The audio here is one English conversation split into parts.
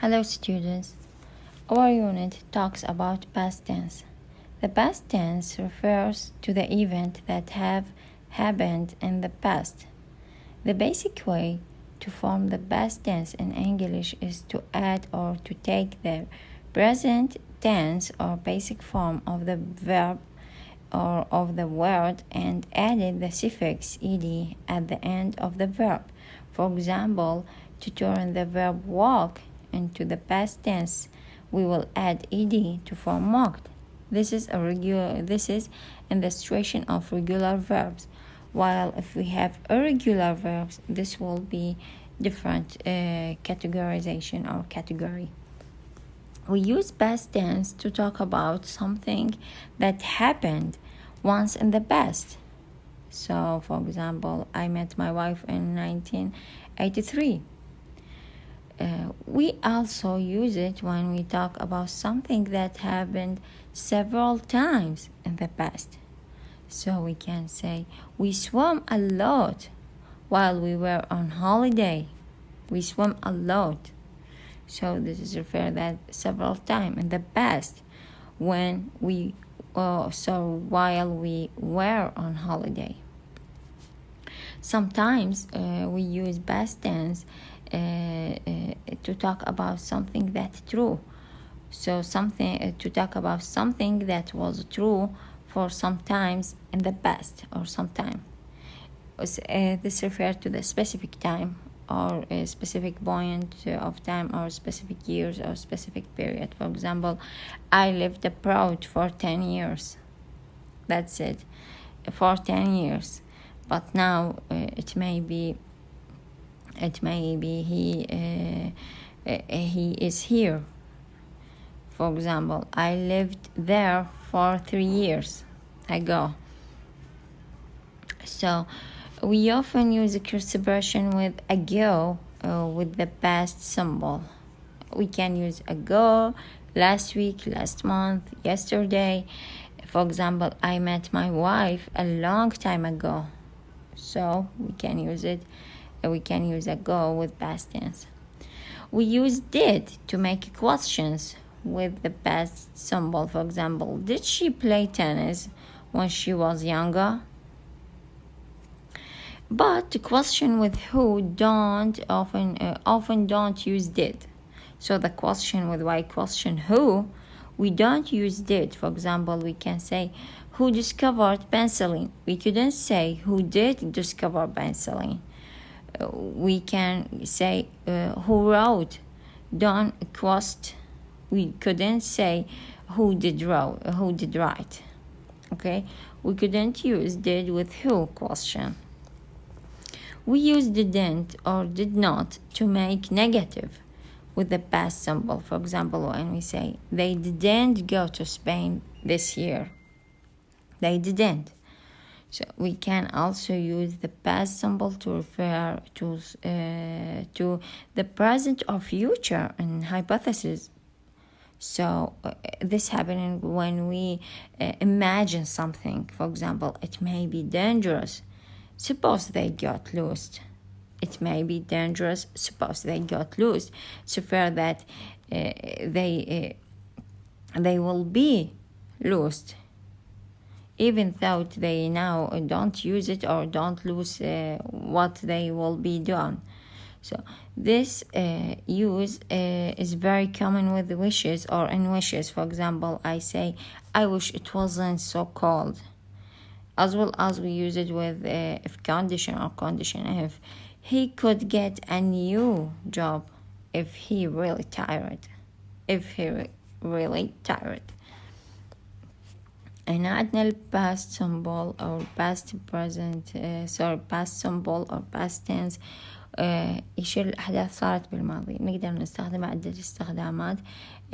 Hello students, our unit talks about past tense. The past tense refers to the event that have happened in the past. The basic way to form the past tense in English is to add or to take the present tense or basic form of the verb or of the word and added the suffix ed at the end of the verb. For example, to turn the verb walk into the past tense, we will add ed to form walked. This is in the situation of regular verbs, while if we have irregular verbs, this will be different categorization or category. We use past tense to talk about something that happened once in the past. So, for example, I met my wife in 1983. We also use it when we talk about something that happened several times in the past. So we can say, we swam a lot while we were on holiday. We swam a lot. So this is referred that several times in the past when while we were on holiday. Sometimes we use past tense to talk about something that's true. So to talk about something that was true for some times in the past or some time. This refers to the specific time or a specific point of time or specific years or specific period. For example, I lived abroad for 10 years. That's it, for 10 years. But now it may be he is here. For example, I lived there for 3 years ago. So we often use a expression with ago with the past symbol. We can use ago, last week, last month, yesterday. For example, I met my wife a long time ago. So we can use ago with past tense. We use did to make questions with the past symbol. For example, did she play tennis when she was younger? But the question with who often don't use did. So the question with why question who, we don't use did. For example, we can say who discovered penicillin. We couldn't say who did discover penicillin. We can say who wrote Don Quast. We couldn't say who did write. Okay, we couldn't use did with who question. We use didn't or did not to make negative with the past symbol. For example, when we say they didn't go to Spain this year, they didn't. So we can also use the past symbol to refer to the present or future in hypothesis. So this happening when we imagine something. For example, it may be dangerous. Suppose they got lost. It may be dangerous. Suppose they got lost. So for that they will be lost, even though they now don't use it or don't lose what they will be done. So this use is very common with wishes or in wishes. For example, I say, I wish it wasn't so cold. As well as we use it with if condition or condition if. He could get a new job if he really tired. هنا عندنا ال past symbol or past symbol or past tense يشير الأحداث صارت بالماضي. نقدر نستخدم عدة استخدامات.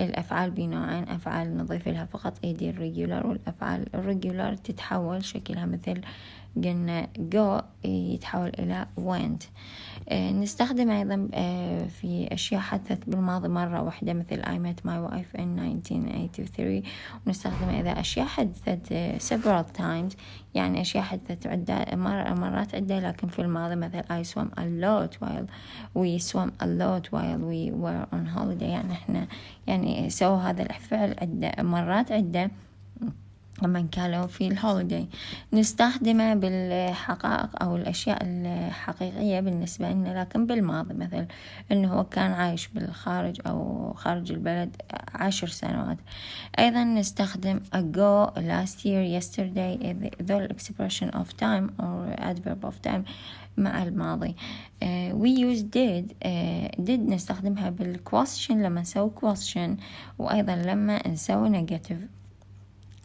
الأفعال بنوعين، أفعال نضيف لها فقط ed الريجولار، والأفعال الريجولار تتحول شكلها مثل قلنا go يتحول إلى went. نستخدم أيضا في أشياء حدثت بالماضي مرة واحدة، مثل I met my wife in 1983. ونستخدم إذا أشياء حدثت several times، يعني أشياء حدثت مرات عدة لكن في الماضي، مثل I swam a lot while we swam a lot while we were on holiday. يعني إحنا يعني سووا هذا الفعل عدة مرات عدة لما كانوا في الهوليداي. نستخدمه بالحقائق أو الأشياء الحقيقية بالنسبة لنا لكن بالماضي، مثل أنه هو كان عايش بالخارج أو خارج البلد 10 سنوات. أيضا نستخدم ago, last year, yesterday، ذول expression of time or adverb of time مع الماضي. we use did نستخدمها بالquestion لما نسوي question، وأيضا لما نسوي negative.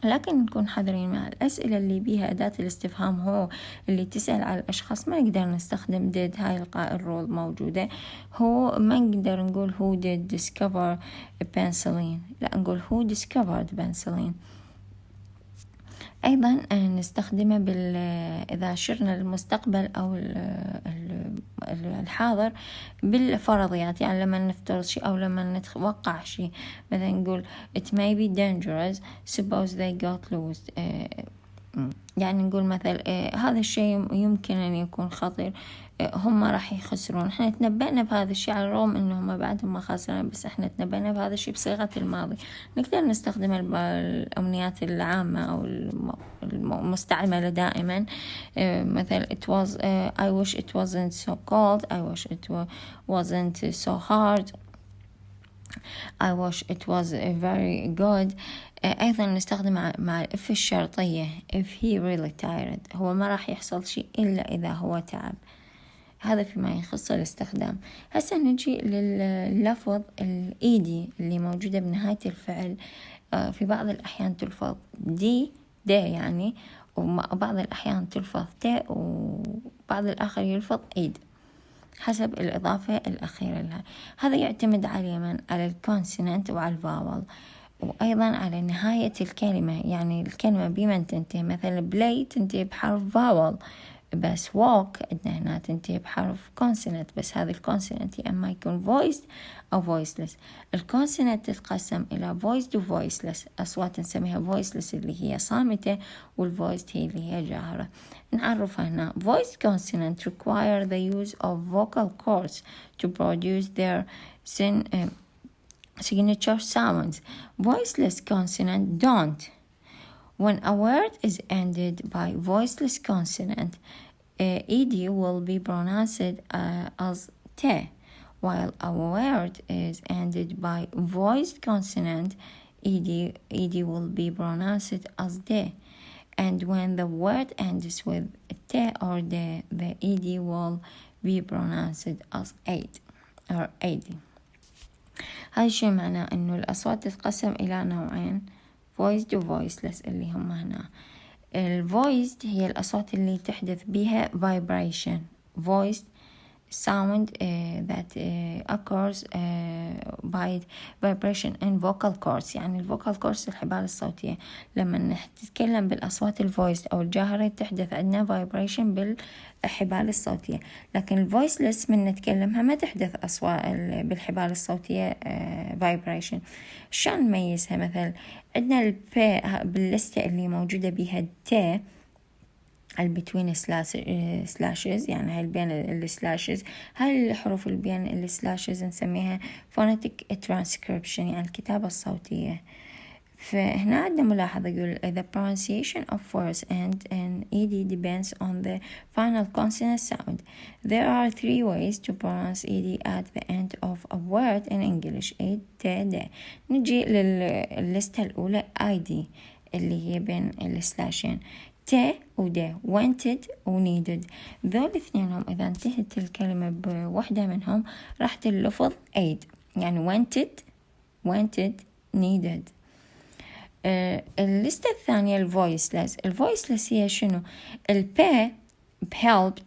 لكن نكون حذرين مع الأسئلة اللي بيها أداة الاستفهام هو اللي تسأل على الأشخاص، ما نقدر نستخدم did، هاي الرول موجودة. هو ما نقدر نقول who did discover penicillin، لا نقول who discovered penicillin. أيضا نستخدمه إذا شرنا للمستقبل أو الحاضر بالفرضيات، يعني لما نفترض شيء أو لما نتوقع شيء، مثلا نقول it may be dangerous suppose they got lost. يعني نقول مثل هذا الشيء يمكن أن يكون خطير، هم راح يخسرون. احنا تنبأنا بهذا الشيء على الرغم انهم بعدهم ما خسرنا، بس احنا تنبأنا بهذا الشيء بصيغة الماضي. نقدر نستخدم الأمنيات العامة أو المستعملة دائما، مثل it was I wish it wasn't so cold, I wish it wasn't so hard, I wish it was very good. أيضا نستخدم مع الإف الشرطية if he really tired، هو ما راح يحصل شيء إلا إذا هو تعب. هذا فيما يخص الاستخدام. هسه نجي لللفظ الإيدي اللي موجودة بنهاية الفعل. في بعض الأحيان تلفظ دي يعني، وبعض الأحيان تلفظ تا، وبعض الآخر يلفظ إيد حسب الإضافة الأخيرة لها. هذا يعتمد على الكونسونانت وعلى الفاول، وأيضا على نهاية الكلمة، يعني الكلمة بمن تنتهي. مثلا بلاي تنتهي بحرف فاول، بس walk عندنا هنا تنتهي بحرف consonant، بس هذا الكونسونانت يا أما يكون voiced أو voiceless. الكونسونانت تتقسم إلى voiced و voiceless. أصوات نسميها voiceless اللي هي صامتة، والvoiced هي اللي هي جاهرة. نعرفها هنا. voiced consonant require the use of vocal cords to produce their signature sounds. Voiceless consonant don't. When a word is ended by voiceless consonant, ed will be pronounced as t, while a word is ended by voiced consonant, ed will be pronounced as d. And when the word ends with t or d, the ed will be pronounced as aid or ad. هذا الشيء معناه إنه الأصوات تتقسم إلى نوعين، voiced و voiceless، اللي هم هنا. voiced هي الأصوات اللي تحدث بها vibration. voiced sound that occurs by vibration in vocal cords، يعني vocal cords الحبال الصوتية. لما نتكلم بالأصوات الvoiced أو الجاهرة تحدث عندنا vibration بالحبال الصوتية، لكن voiceless من نتكلمها ما تحدث أصوات بالحبال الصوتية vibration. شلون نميزها؟ مثل عندنا البي باللستة اللي موجودة بها الت البتوين سلاشز، يعني هاي البين السلاشز، هاي الحروف البين السلاشز نسميها phonetic transcription، يعني الكتابة الصوتية. فهنا عندنا ملاحظة يقول the pronunciation of words and ed depends on the final consonant sound. There are 3 ways to pronounce ed at the end of a word in English: ed, t, d. نجي لللستة الأولى id اللي هي بين السلاشين ت ودا، wanted و needed. ذول اثنينهم إذا انتهت الكلمة بوحدة منهم راح تلفظ aid، يعني wanted needed. اللستة الثانية الفويسلس هي شنو؟ البي helped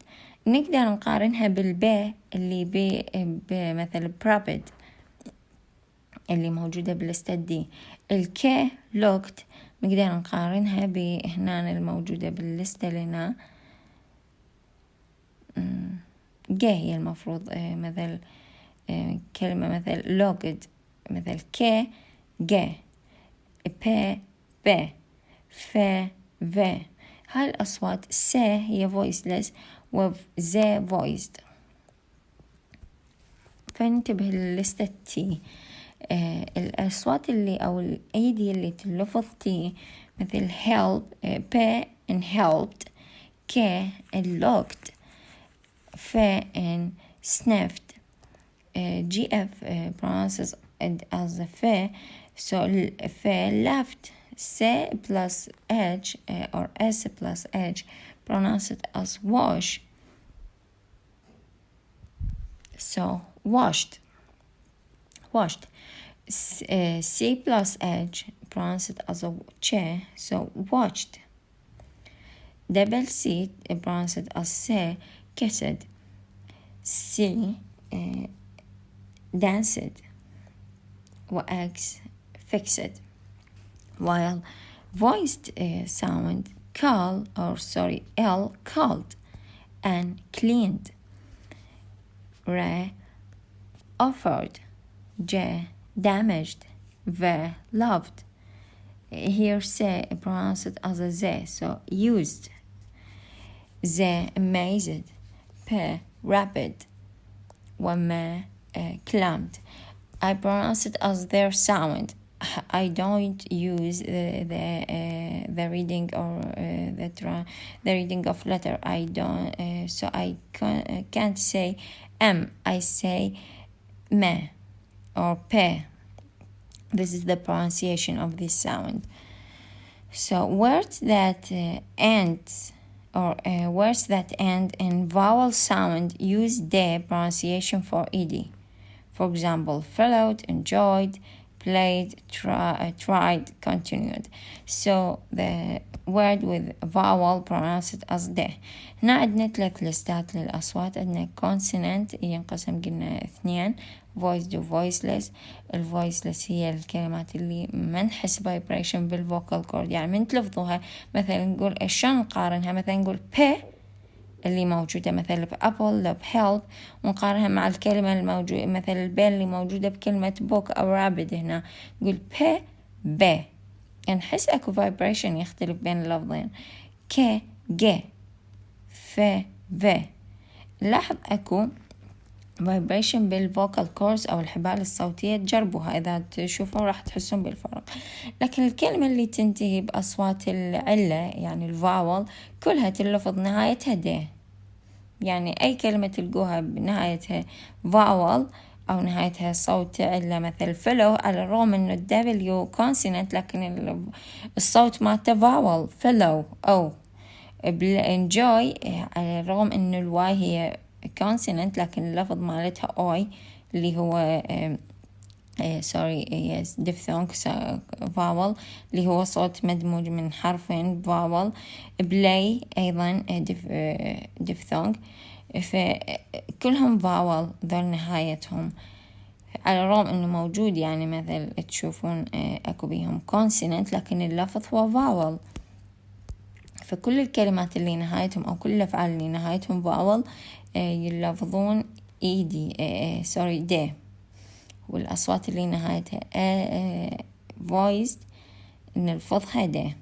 نقدر نقارنها بالبي اللي مثل probed اللي موجودة باللستة دي. الكي looked نقدر نقارنها بهنا الموجودة باللستة لنا جا هي المفروض مثل كلمة مثل logged، مثل ك جا، ب ب، ف ف. هاي الأصوات س هي voiceless وز voiced. فننتبه للستة تي. الأصوات اللي أو الأيدي اللي تلفظ تي مثل help ب in helped، ك in looked، ف in sniffed. GF pronounces it as a f, so f left. C plus H or S plus H pronounced as wash, so washed. C plus H pronounced as a ch, so watched. Double C pronounced as C, kissed. C danced. X fixed. While voiced sound L called and cleaned. R offered. J damaged. V loved. Here C pronounced as a Z, so used. Z amazed. P rapid. وما clamped. I pronounce it as their sound. I don't use the reading or the reading of letter. I don't so I can't say M. I say me or pe. This is the pronunciation of this sound. So words that end in vowel sound use the pronunciation for ed. For example, followed, enjoyed, played, tried, continued. So the word with vowel pronounced as the. هنا عندنا 3 لستات للأصوات. عندنا consonant ينقسم قلنا 2، voiced و voiceless. الvoiceless هي الكلمات اللي ما نحس vibration بالvocal cord، يعني من تلفظوها مثلا نقول شلون نقارنها، مثلا نقول ب اللي موجودة مثلا بأبل بhelp، ونقارنها مع الكلمة الموجودة مثلا الب اللي موجودة بكلمة book أو rabbit. هنا نقول ب نحس أكو vibration يختلف بين اللفظين. ك ج ف v. لاحظ أكو vibration بالvocal cords أو الحبال الصوتية، تجربوها إذا تشوفوا راح تحسون بالفرق. لكن الكلمة اللي تنتهي بأصوات العلة يعني الفاول كلها تلفظ نهايتها د، يعني أي كلمة تلقوها بنهايتها فاول أو نهايتها صوت علة مثل فلو، على الرغم إنه الدبليو consonant لكن الصوت مالته فاول فلو. أو enjoy على الرغم إنه الواي هي consonant لكن اللفظ مالتها اوي اللي هو diphthong vowel اللي هو صوت مدموج من حرفين vowel. play أيضا diphthong. فكلهم vowel ذول نهايتهم، على الرغم إنه موجود يعني مثل تشوفون أكو بيهم consonant لكن اللفظ هو vowel. فكل الكلمات اللي نهايتهم أو كل الأفعال اللي نهايتهم vowel يلفظون د. والأصوات اللي نهايتها voiced نلفظها د.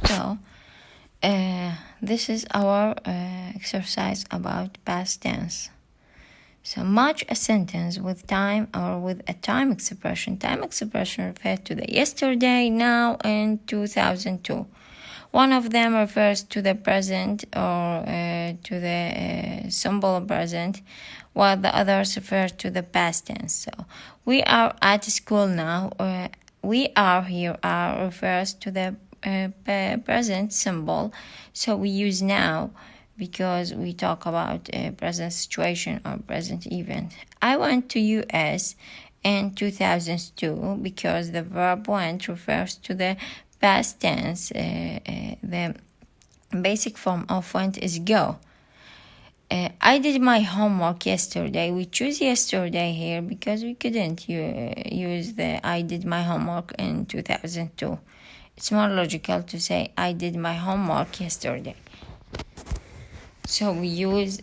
So this is our exercise about past tense. So match a sentence with time or with a time expression. Time expression refers to the yesterday, now, and 2002. One of them refers to the present or to the simple present, while the others refer to the past tense. So we are at school now. We are here refers to the present symbol. So we use now because we talk about a present situation or present event. I went to US in 2002 because the verb went refers to the past tense. The basic form of went is go. I did my homework yesterday. We choose yesterday here because we couldn't use the I did my homework in 2002. it's more logical to say I did my homework yesterday. So we use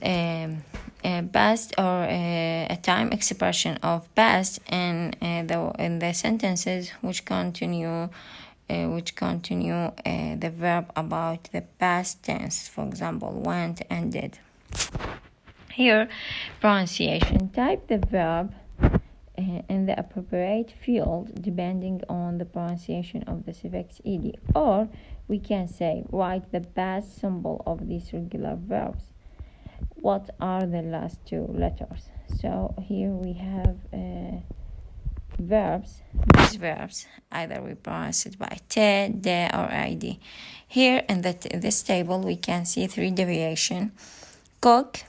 past or a time expression of past in the sentences which continue the verb about the past tense. For example, went and did. Here, pronunciation. Type the verb in the appropriate field depending on the pronunciation of the suffix ed, or we can say write the past symbol of these regular verbs. What are the last two letters? So here we have verbs. These verbs, either we pronounce it by te, de, or id. Here in this table we can see three deviations: cook,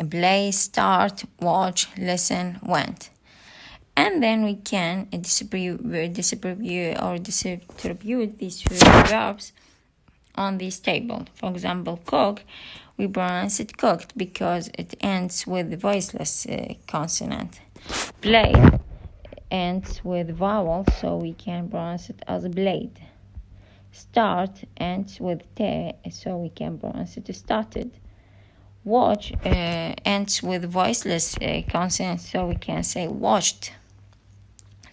play, start, watch, listen, went. And then we can distribute these verbs on this table. For example, cook, we pronounce it cooked because it ends with the voiceless consonant. Play ends with vowel, so we can pronounce it as blade. Start ends with te, so we can pronounce it started. Watch ends with voiceless consonant, so we can say watched.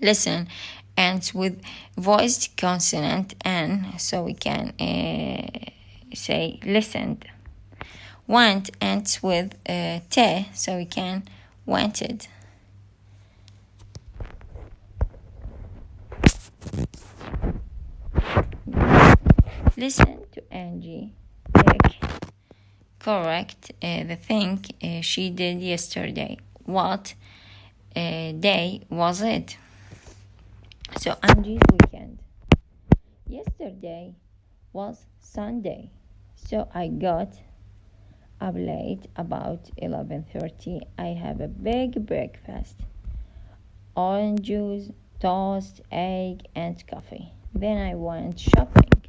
Listen ends with voiced consonant n, so we can say listened. Went ends with te, so we can wented. Listen to Angie. Take correct the thing she did yesterday. What day was it? So Angie's weekend. Yesterday was Sunday, so I got up late about 11:30. I have a big breakfast: orange juice, toast, egg, and coffee. Then I went shopping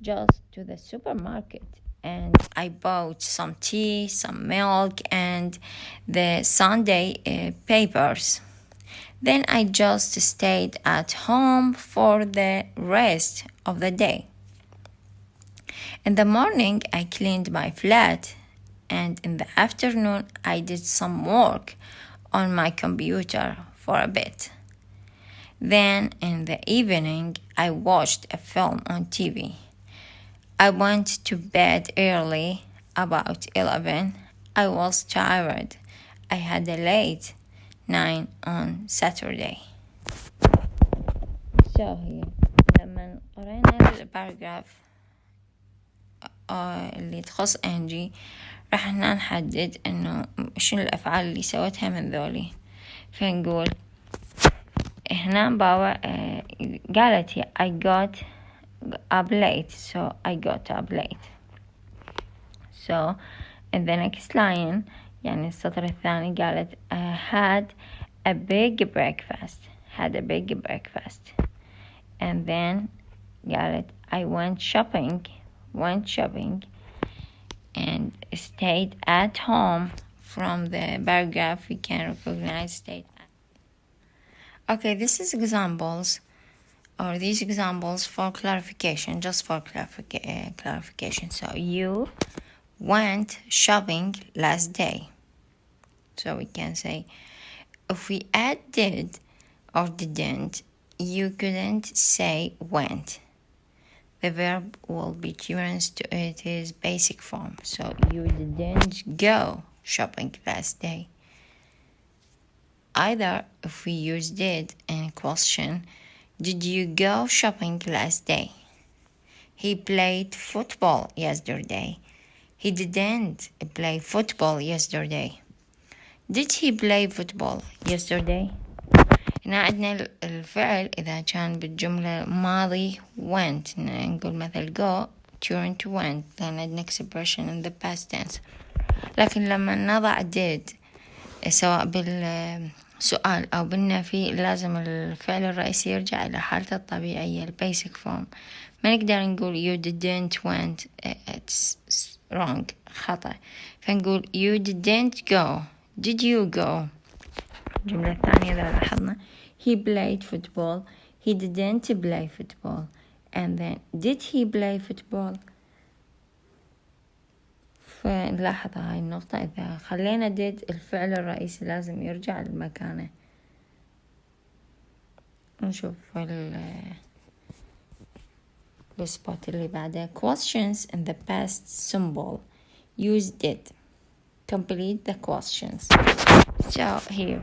just to the supermarket, and I bought some tea, some milk, and the Sunday papers. Then I just stayed at home for the rest of the day. In the morning, I cleaned my flat, and in the afternoon, I did some work on my computer for a bit. Then in the evening, I watched a film on TV. I went to bed early, about 11. I was tired. I had a late 9 on Saturday. So here لما قرينا الباراجراف اللي تخص أنجي راح نحدد إنه شنو الأفعال اللي سوتها من ذولي. فنقول هنا بابا قالت هي I got up late, so I got up late. So in the next line, يعني السطر الثاني قالت had a big breakfast. And then قالت I went shopping and stayed at home. From the paragraph we can recognize stayed at. Okay, these examples for clarification, just for clarification. So you went shopping last day. So we can say, if we add did or didn't, you couldn't say went. The verb will be returned to its basic form. So you didn't go shopping last day. Either if we use did in question, did you go shopping last day? He played football yesterday. He didn't play football yesterday. Did he play football yesterday? هنا عندنا الفعل إذا كان بالجملة ماضي went، نقول مثل go turn to went، لأن عندنا expression in the past tense. لكن لما نضع did سواء بالسؤال أو بالنفي لازم الفعل الرئيسي يرجع إلى حالته الطبيعية basic form. ما نقدر نقول you didn't went، it's wrong، خطأ. فنقول you didn't go. Did you go؟ الجملة الثانية إذا لاحظنا he played football. He didn't play football. and then did he play football. فنلاحظ هاي النقطة، إذا خلينا did الفعل الرئيسي لازم يرجع لمكانه. نشوف السبوت اللي بعده. questions in the past simple use did. complete the questions. So here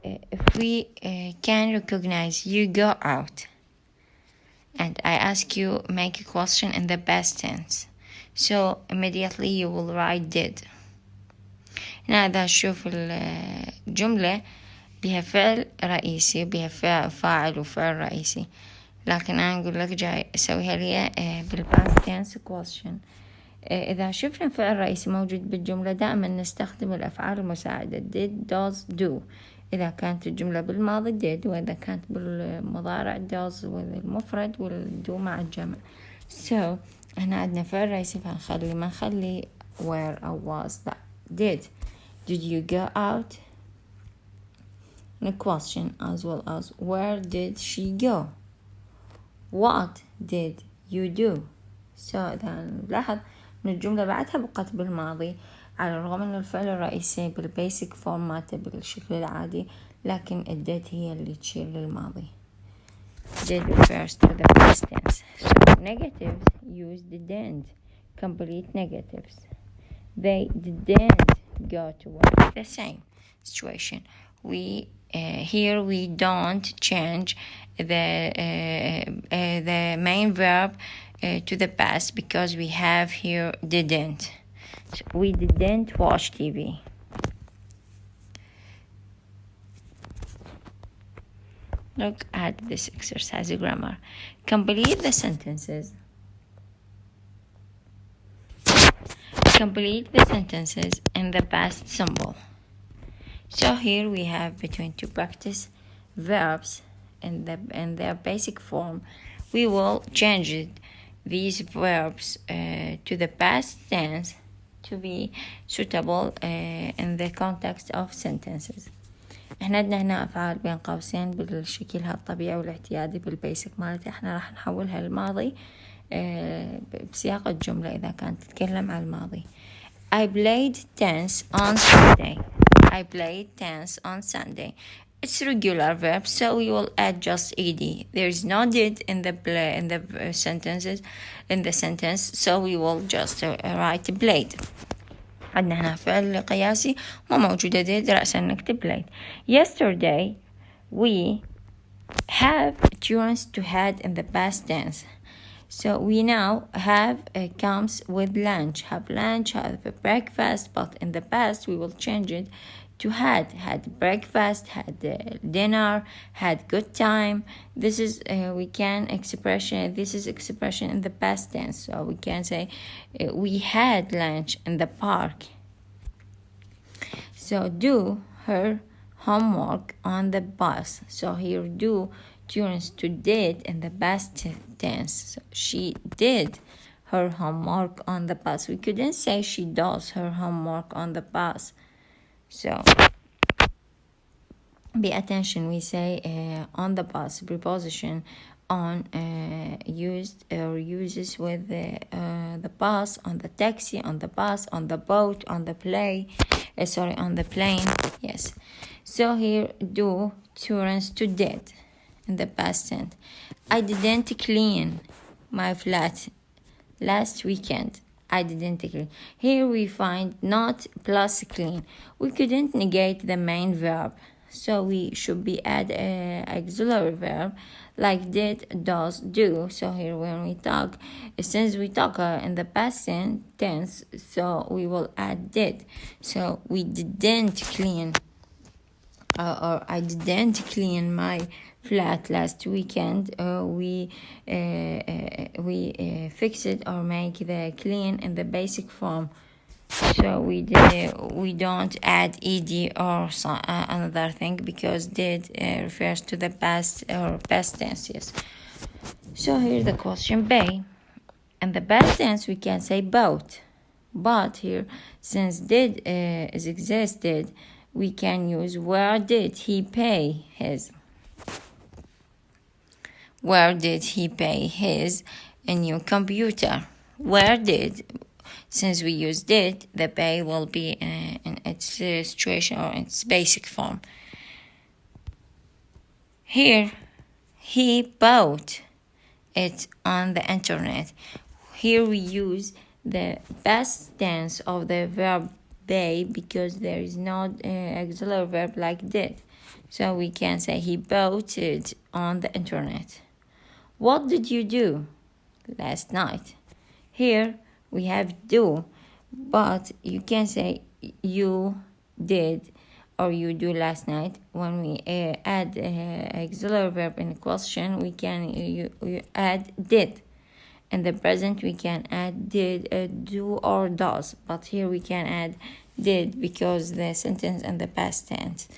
if we can recognize you go out and I ask you make a question in the past tense, so immediately you will write did. هنا إذا أشوف الجملة بها فعل رئيسي بها فاعل وفعل رئيسي، لكن أنا أقول لك جاي أسويها لي بالpast tense question. إذا شفنا فعل رئيسي موجود بالجملة دائما نستخدم الأفعال المساعدة did does do إذا كانت الجملة بالماضي did، وإذا كانت بالمضارع does والمفرد والdo مع الجمع. so هنا عندنا فعل رئيسي فنخلي ما نخلي where أو was، لا did you go out. The question as well as where did she go, what did you do. so إذا نلاحظ من الجملة بعدها بقت بالماضي على الرغم أن الفعل الرئيسي بالبيسك فورم ماته بالشكل العادي، لكن did هي اللي تشير للماضي. did refers to the past tense. so negatives use didn't. complete negatives. they didn't go to work. the same situation. we here we don't change the main verb to the past because we have here didn't. so we didn't watch TV. Look at this exercise grammar. Complete the sentences. Complete the sentences in the past simple. So here we have between two practice verbs in their basic form. We will change these verbs to the past tense to be suitable in the context of sentences. احنا عندنا هنا أفعال بين قوسين بالشكل الطبيعي والاعتيادي بالبيسك مالتي، احنا راح نحولها للماضي بسياق الجملة إذا كانت تتكلم عن الماضي. I played tennis on Sunday. I played tennis on Sunday. It's regular verb, so we will add just ed. There is no did in the sentences in the sentence, so we will just write played. عندنا هنا فعل قياسي ما موجودة did، رأسا نكتب played. Yesterday we have turns to had in the past tense. So we now have comes with lunch. Have lunch, have breakfast, but in the past we will change it to had breakfast, had dinner, had good time. This is this is expression in the past tense. So we can say we had lunch in the park. So do her homework on the bus. So here do turns to did in the past tense. So she did her homework on the bus. We couldn't say she does her homework on the bus. So pay attention, we say on the bus preposition on used or uses with the bus, on the taxi, on the bus, on the boat, on the on the plane. Yes. So here do turns to did in the past tense. I didn't clean my flat last weekend. I didn't clean. Here we find not plus clean. We couldn't negate the main verb, so we should be add auxiliary verb like did, does, do. So here when we talk, since we talk in the past tense, so we will add did. So we didn't clean or I didn't clean my flat last weekend. We fix it or make the clean in the basic form. So we don't add ed or another thing because did refers to the past or past tense. Yes. So here the question B. In the past tense we can say both, but here since did is existed, we can use where did he pay his. Where did he pay his new computer? Where did, since we use did, the pay will be in its situation or its basic form. Here, he bought it on the internet. Here we use the past tense of the verb pay because there is no auxiliary verb like did. So we can say he bought it on the internet. What did you do last night? Here we have do, but you can say you did or you do last night. When we add auxiliary verb in a question, we can you add did. In the present, we can add did, do, or does. But here we can add did because the sentence in the past tense.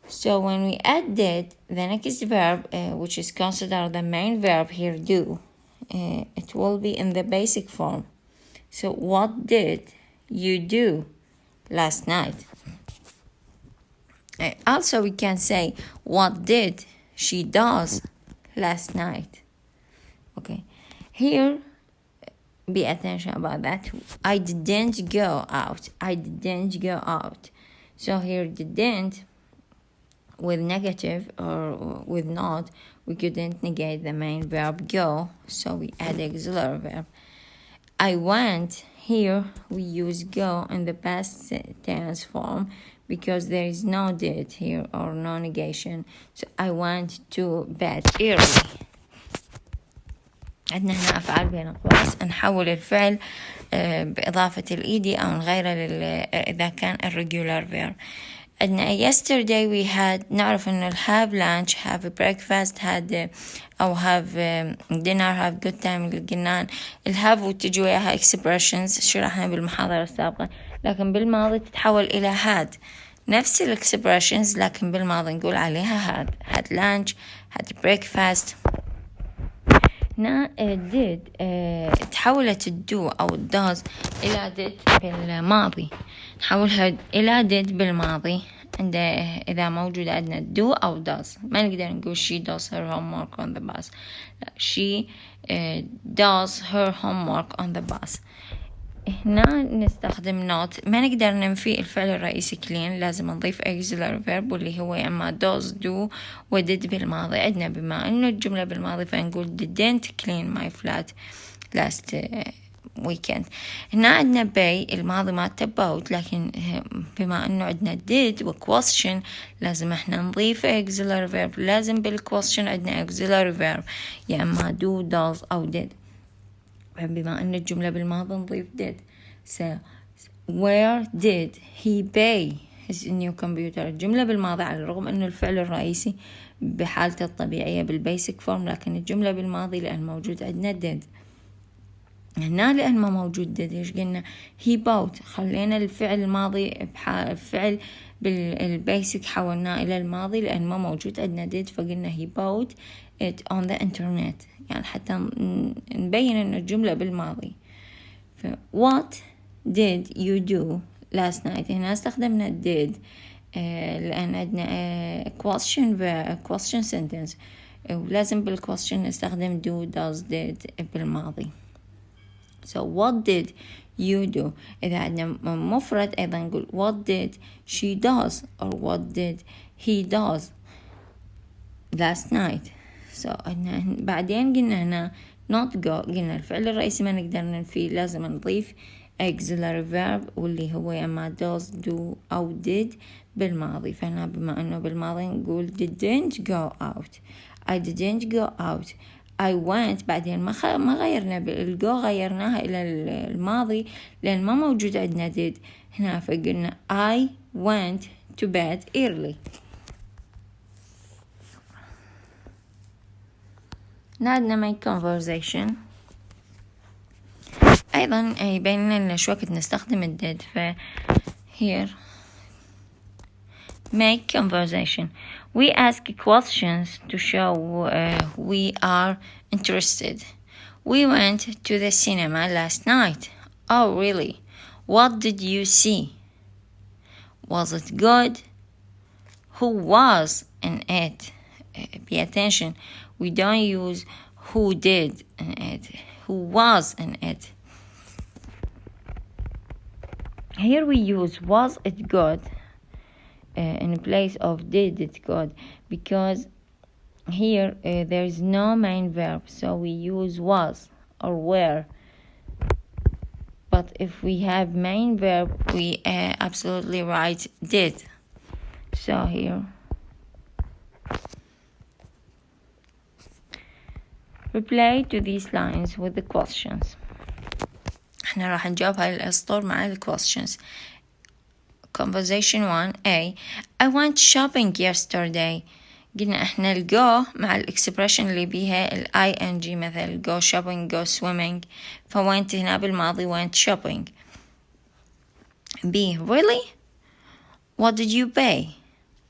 So when we add did, the next verb, which is considered the main verb here, do, it will be in the basic form. So what did you do last night? Also, we can say what did she does last night. Okay, here, be attention about that. I didn't go out. I didn't go out. So here didn't with negative or with not, we couldn't negate the main verb go, so we add auxiliary verb. I went, here we use go in the past tense form because there is no did here or no negation. So I went to bed early. عندنا هنا أفعال بين أقواس، نحول الفعل بإضافة الإيدي أو نغيره إذا كان irregular verb. عندنا yesterday we had، نعرف إنه have lunch، have breakfast، had أو have dinner، have good time اللي قلنا have وتجي وياها expressions شرحنا بالمحاضرة السابقة، لكن بالماضي تتحول إلى had، نفس expressions لكن بالماضي نقول عليها had lunch، had breakfast. هنا did تحولت الدو أو الداز إلى did بالماضي، نحولها إلى did بالماضي عند إذا موجود عندنا do أو does. ما نقدر نقول she does her homework on the bus، لا she does her homework on the bus. هنا نستخدم not، ما نقدر ننفي الفعل الرئيسي clean، لازم نضيف auxiliary verb واللي هو يا إما does do و did بالماضي. عندنا بما إنه الجملة بالماضي فنقول didn't clean my flat last weekend. هنا عندنا pay الماضي ما bought، لكن بما إنه عندنا did و question لازم إحنا نضيف auxiliary verb. لازم بالquestion عندنا auxiliary verb يا إما do does أو did. بما أن الجملة بالماضي نضيف did. So where did he pay his new computer؟ الجملة بالماضي على الرغم أنه الفعل الرئيسي بحالته الطبيعية بالبيسك فورم، لكن الجملة بالماضي لأن موجود عندنا did. هنا لأن ما موجود did إيش قلنا he bought، خلينا الفعل الماضي الفعل بالبيسك حولناه إلى الماضي لأن ما موجود عندنا did، فقلنا he bought it on the internet، يعني حتى نبين إن الجملة بالماضي. What did you do last night؟ هنا استخدمنا did لأن عندنا question sentence ولازم بالquestion نستخدم do does did بالماضي. So what did you do؟ إذا عندنا مفرد أيضا نقول what did she does or what did he does last night. So بعدين قلنا هنا not go، قلنا الفعل الرئيسي ما نقدر ننفيه، لازم نضيف auxiliary verb واللي هو إما does do أو did بالماضي. فهنا بما أنه بالماضي نقول didn't go out، I didn't go out، I went. بعدين ما غيرنا بالgo، غيرناها إلى الماضي لأن ما موجود عندنا did هنا، فقلنا I went to bed early. عندنا make conversation أيضا يبين لنا شو وقت نستخدم الديد. ف here make conversation we ask questions to show we are interested. We went to the cinema last night. Oh really? What did you see? Was it good? Who was in it? Pay attention. We don't use who did in it, who was in it. Here we use was it good in place of did it good, because here there is no main verb, so we use was or were. But if we have main verb, we absolutely write did. So here, reply to these lines with the questions. احنا راح نجاوب هاي الأسطر مع ال questions. Conversation 1A. I went shopping yesterday. قلنا احنا ال go مع ال expression اللي بيها ال ing، مثل go shopping go swimming، فwent هنا بالماضي went shopping. B. Really? What did you pay?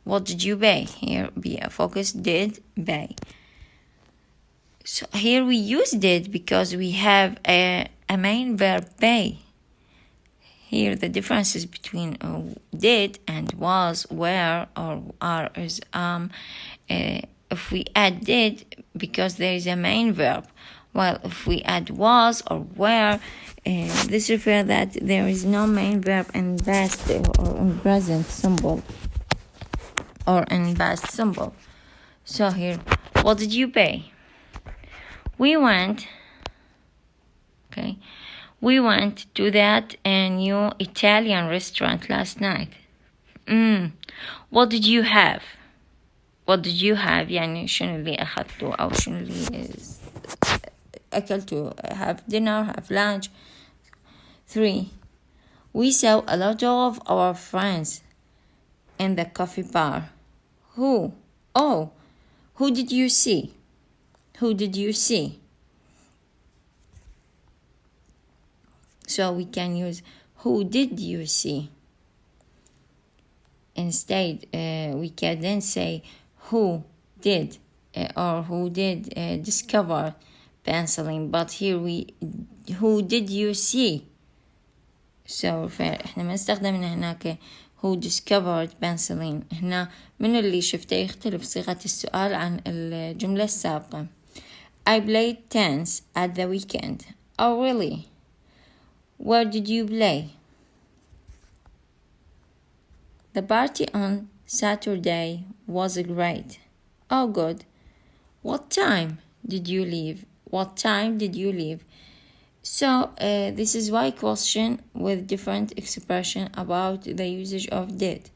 What did you pay? Here be a focus did pay. So here we use did because we have a main verb pay. Here the differences between did and was, were, or are is if we add did, because there is a main verb, while if we add was or were, this refers that there is no main verb in past or in present simple or in past simple. So here, what did you pay? We went to that new Italian restaurant last night. What did you have? What did you have؟ يعني شنو اللي أخذته أو شنو اللي أكلته. Have dinner, have lunch. 3. We saw a lot of our friends in the coffee bar. Who? Oh, who did you see? Who did you see? So we can use who did you see. Instead, we can then say who did or who did discover penciling. But here who did you see? So احنا ما استخدمنا هناك who discovered penciling. هنا من اللي شفته يختلف صيغة السؤال عن الجملة السابقة. I played tennis at the weekend. Oh really? Where did you play? The party on Saturday was great. Oh good. What time did you leave? What time did you leave? So this is why question with different expression about the usage of did.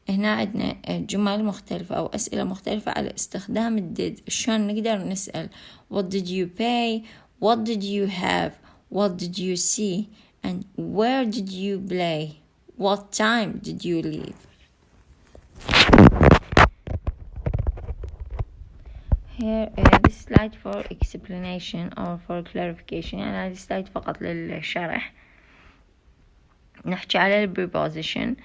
هنا عندنا جمل مختلفة أو أسئلة مختلفة على استخدام الدid. شلون نقدر نسأل what did you pay, what did you have, what did you see, and where did you play, what time did you leave. Here this slide for explanation or for clarification. يعني هذه slide فقط للشرح. نحكي على preposition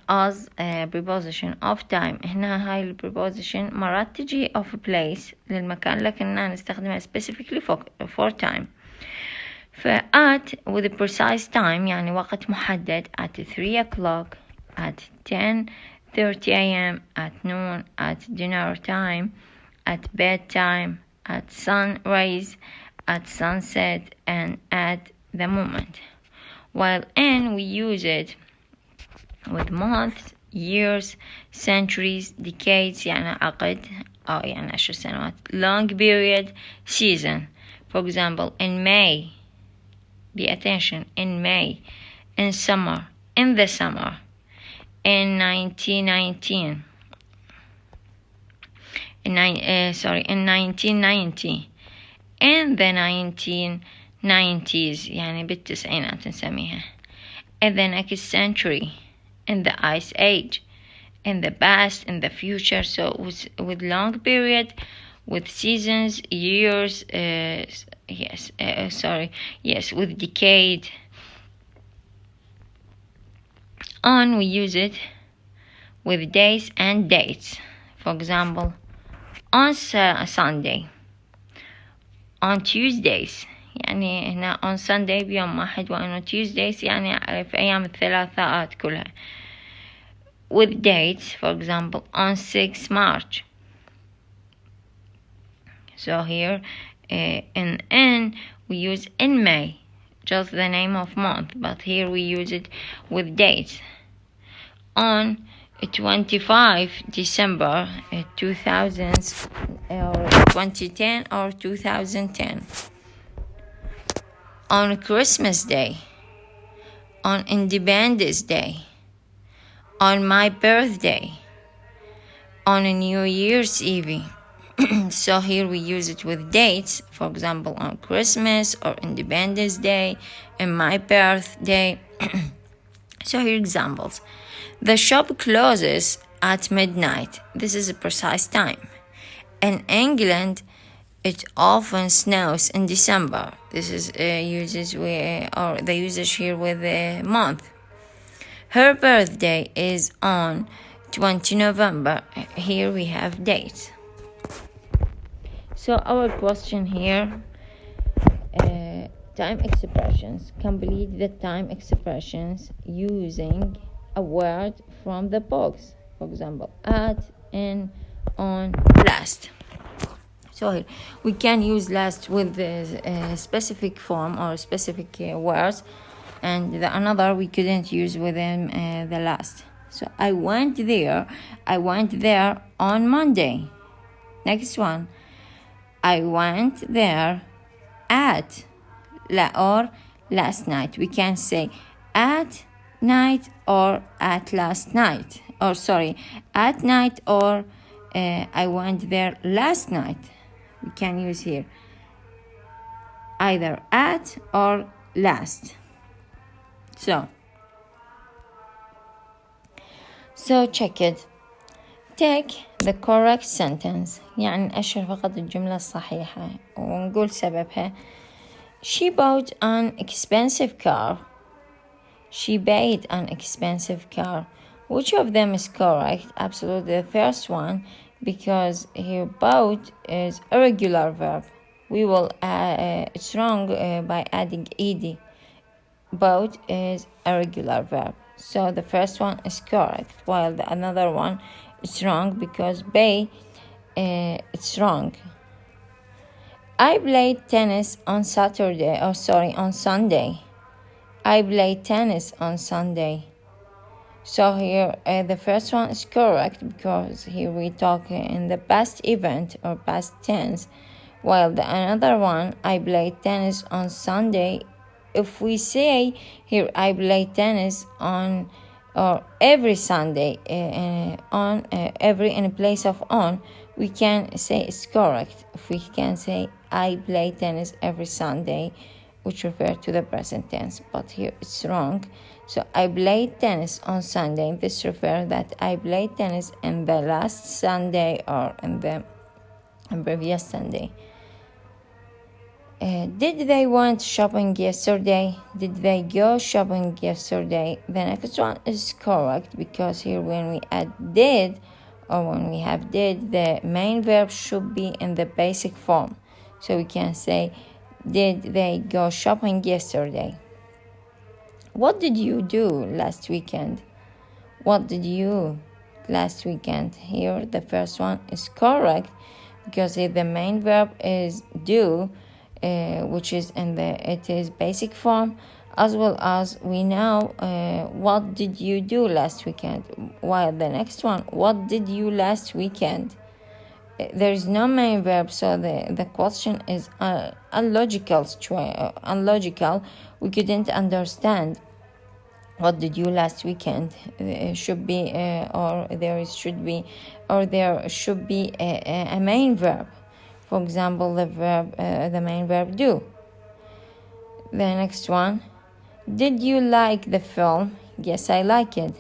as preposition of time. هنا هاي preposition مرات تجي of place للمكان، لكننا نستخدمها specifically for time. at with a precise time يعني وقت محدد at 3 o'clock, at 10:30 a.m., at noon, at dinner time, at bedtime, at sunrise, at sunset, and at the moment. While in we use it with months, years, centuries, decades يعني عقد أو يعني 10 سنوات, long period, season. For example, in May, pay attention, in May, in summer, in the summer, in 1919, in 1990, in the 1990s يعني بالتسعينات نسميها, in the next century, in the ice age, in the past, in the future. So with long period, with seasons, years, with decade. On we use it with days and dates. For example, on Sunday, on Tuesdays يعني هنا on Sunday بيوم واحد, وأنه Tuesdays يعني في أيام الثلاثاءات كلها. With dates, for example, on 6 March, So here in we use in May, just the name of month, but here we use it with dates. On 25 December 2000 or 2010 or 2010. On Christmas Day, on Independence Day, on my birthday, on a New Year's Eve. So here we use it with dates, for example, on Christmas or Independence Day and my birthday. So here examples. The shop closes at midnight. This is a precise time. In England, it often snows in December. This is or the usage here with a month. Her birthday is on 20 November. Here we have dates. So our question here, time expressions. Complete the time expressions using a word from the box. For example, at, in, on, last. So here we can use last with the specific form or specific words, and another we couldn't use within the last. So I went there on Monday. Next one, I went there at or last night. We can say at night or at last night, or sorry, at night or I went there last night. We can use here either at or last. So check it. Take the correct sentence. يعني نأشر فقط الجملة الصحيحة ونقول سببها. She bought an expensive car. She bought an expensive car. Which of them is correct? Absolutely the first one, because here bought is a regular verb. We will it's wrong by adding ed. Bought is a regular verb. So the first one is correct, while the another one is wrong because buy it's wrong. I played tennis on Sunday. I played tennis on Sunday. So here the first one is correct because here we talk in the past event or past tense, while the another one, I played tennis on Sunday. If we say here I play tennis on or every Sunday on every in place of on, we can say it's correct. If we can say I play tennis every Sunday, which refer to the present tense, but here it's wrong. So I played tennis on Sunday. This refers that I played tennis in the last Sunday or in the previous Sunday. Did they went shopping yesterday? Did they go shopping yesterday? The next one is correct because here when we add did or when we have did, the main verb should be in the basic form. So we can say, did they go shopping yesterday? What did you do last weekend? What did you last weekend? Here the first one is correct because here the main verb is do, which is it is basic form, as well as we know what did you do last weekend, while the next one, what did you last weekend? There is no main verb, so the question is unlogical. We couldn't understand what did you last weekend. Should be there should be a main verb. For example, the main verb do. The next one, did you like the film? Yes, I like it.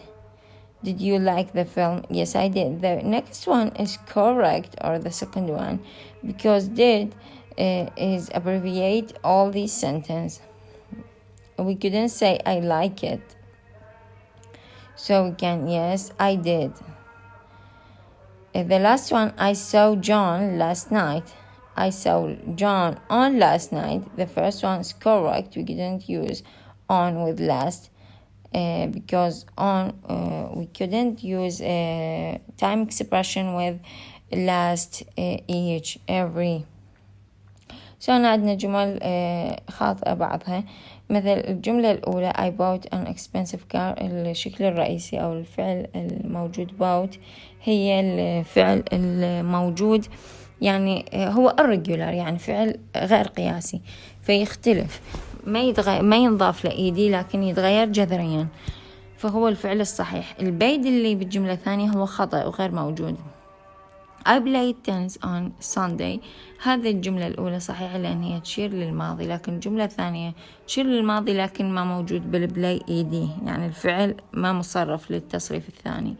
Did you like the film? Yes, I did. The next one is correct, or the second one, because did is abbreviate all these sentences. We couldn't say I like it. So we can, yes, I did. The last one, I saw John last night. I saw John on last night. The first one is correct. We didn't use on with last because on we couldn't use time expression with last each every هنا عندنا جمل خاطئة بعضها. مثل الجملة الأولى I bought an expensive car، الشكل الرئيسي أو الفعل الموجود bought هي الفعل الموجود، يعني هو irregular، يعني فعل غير قياسي، فيختلف، ما ينضاف لإيدي لكن يتغير جذريا، فهو الفعل الصحيح. البيد اللي بالجملة الثانية هو خطأ وغير موجود. I played tennis on Sunday، هذه الجملة الأولى صحيحة لأن هي تشير للماضي، لكن الجملة الثانية تشير للماضي لكن ما موجود بالبلاي إيدي، يعني الفعل ما مصرف للتصريف الثاني.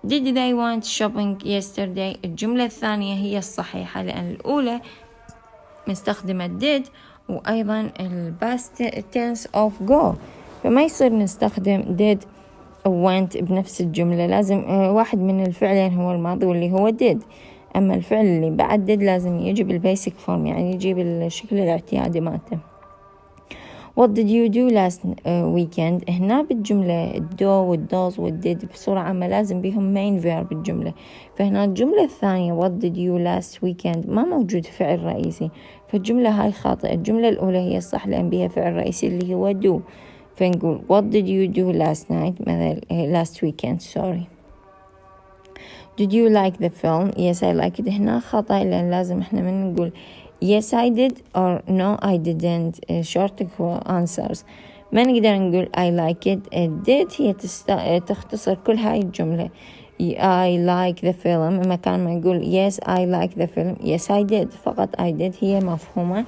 Did they want shopping yesterday، الجملة الثانية هي الصحيحة لأن الأولى مستخدمة did وأيضا past tense of go، فما يصير نستخدم did went بنفس الجملة، لازم واحد من الفعلين هو الماضي واللي هو did، أما الفعل اللي بعد did لازم يجي بالبيسك فورم، يعني يجي بالشكل الاعتيادي مالته. What did you do last weekend، هنا بالجملة الدو والدوز والديد بصورة عامة لازم بيهم main verb بالجملة، فهنا الجملة الثانية what did you last weekend ما موجود فعل رئيسي، فالجملة هاي خاطئة. الجملة الأولى هي الصح لأن بيها فعل رئيسي اللي هو do، فنقول what did you do last night، مثل last weekend sorry. Did you like the film؟ yes I like it، هنا خطأ لأن لازم احنا من نقول yes I did or no I didn't short answers، ما نقدر نقول I like it. did هي تختصر كل هاي الجملة. I like the film مكان ما نقول yes I like the film yes I did، فقط I did هي مفهومة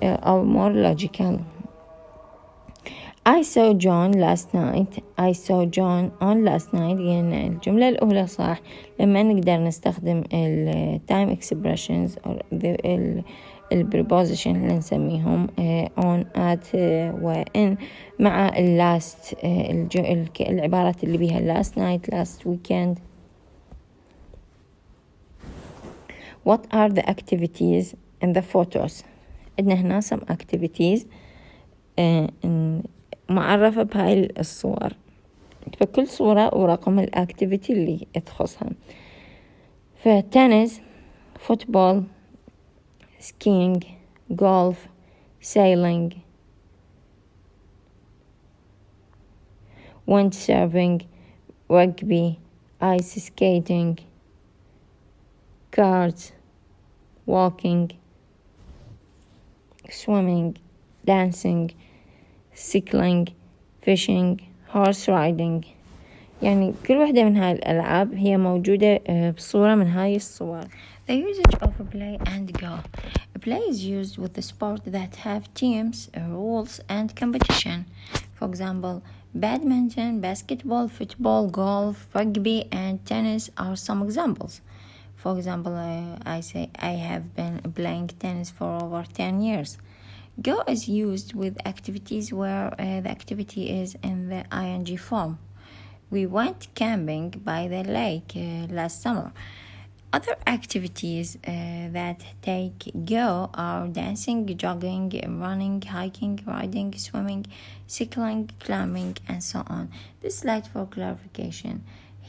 أو more logical. I saw John last night، I saw John on last night، يعني الجملة الأولى صح لما نقدر نستخدم ال time expressions أو ال preposition اللي نسميهم on at و in مع ال last العبارات اللي بيها last night last weekend. What are the activities in the photos؟ عندنا هنا some activities معرفة بهاي الصور، فكل صورة ورقم الأكتيفيتي اللي تخصها. فتنس، فوتبول، سكينج، غولف، سايلينج، windsurfing، rugby، ice skating، cards، walking، swimming، dancing، cycling، fishing، horse riding. يعني كل واحدة من هاي الألعاب هي موجودة بصورة من هاي الصور. The usage of play and go. Play is used with the sport that have teams, rules and competition. For example, badminton, basketball, football, golf, rugby and tennis are some examples. For example, I say I have been playing tennis for over 10 years. Go is used with activities where the activity is in the ing form. We went camping by the lake last summer. Other activities that take go are dancing, jogging, running, hiking, riding, swimming, cycling, climbing, and so on. This slide for clarification.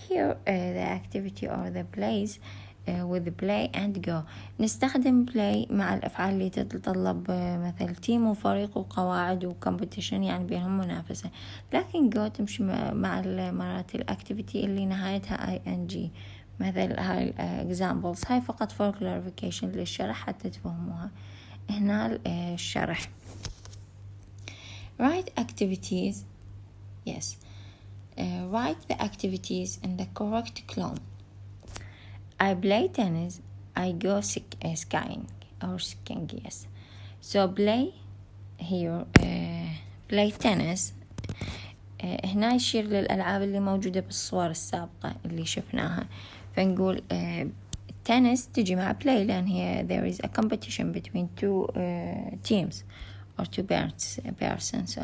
Here the activity or the plays with play and go. نستخدم play مع الأفعال اللي تتطلب مثل تيم وفريق وقواعد وكومبيتيشن، يعني بينهم منافسة، لكن go تمشي مع مرات الأكتيفيتي اللي نهايتها ing، مثل هاي examples. هاي فقط for clarification للشرح حتى تفهموها. هنا الشرح. Write activities. Yes. Write the activities in the correct column. I play tennis. I go skiing or skiing. Yes. So play here. Play tennis. هنا يشير للألعاب اللي موجودة بالصور السابقة اللي شفناها، فنقول tennis تجي مع play لأن هي there is a competition between two teams or two persons. So